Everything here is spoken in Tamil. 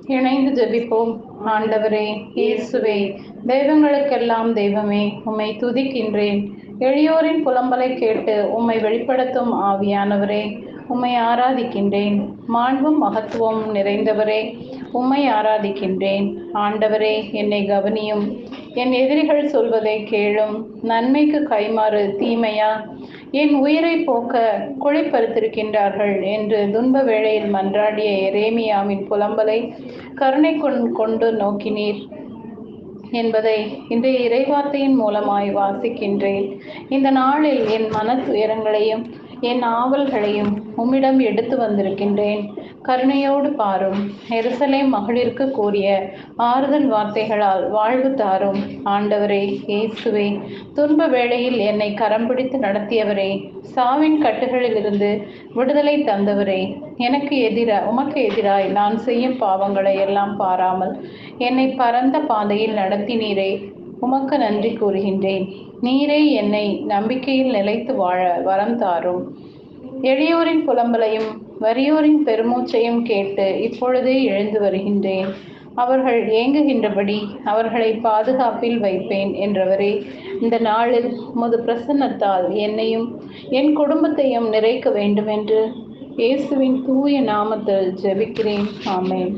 இணைந்து ஜெபிப்போம். ஆண்டவரே, இயேசுவே, தெய்வங்களுக்கெல்லாம் தெய்வமே, உம்மை துதிக்கின்றேன். எளியோரின் புலம்பலை கேட்டு உம்மை வெளிப்படுத்தும் ஆவியானவரே, உம்மை ஆராதிக்கின்றேன். மாண்பும் மகத்துவமும் நிறைந்தவரே, உம்மை ஆராதிக்கின்றேன். ஆண்டவரே, என்னை கவனியும். என் எதிரிகள் சொல்வதை கேளும். நன்மைக்கு கைமாறு தீமையா? என் உயிரை போக்க குழிப்பறுத்திருக்கின்றார்கள் என்று துன்ப வேளையில் மன்றாடிய எரேமியாவின் புலம்பலை கருணை கொண்டு நோக்கினீர் என்பதை இன்றைய இறைவார்த்தையின் மூலமாய் வாசிக்கின்றேன். இந்த நாளில் என் மன துயரங்களையும் என் ஆவல்களையும் உம்மிடம் எடுத்து வந்திருக்கின்றேன். கருணையோடு பாரும். எருசலேம் மகளிருக்கு கூறிய ஆறுதல் வார்த்தைகளால் வாழ்வு தாரும். ஆண்டவரே, இயேசுவே, துன்ப வேளையில் என்னை கரம் பிடித்து நடத்தியவரே, சாவின் கட்டுகளிலிருந்து விடுதலை தந்தவரே, உமக்கு எதிராய் நான் செய்யும் பாவங்களை எல்லாம் பாராமல் என்னை பரந்த பாதையில் நடத்தினீரே, உமக்கு நன்றி கூறுகின்றேன். நீரே என்னை நம்பிக்கையில் நிலைத்து வாழ வரம் தாரும். எளியோரின் புலம்பலையும் வறியோரின் பெருமூச்சையும் கேட்டு இப்பொழுதே எழுந்து வருகின்றேன். அவர்கள் ஏங்குகின்றபடி அவர்களை பாதுகாப்பில் வைப்பேன் என்றவரே, இந்த நாளில் உமது பிரசன்னத்தால் என்னையும் என் குடும்பத்தையும் நிறைக்க வேண்டுமென்று இயேசுவின் தூய நாமத்தில் ஜெபிக்கிறேன். ஆமென்.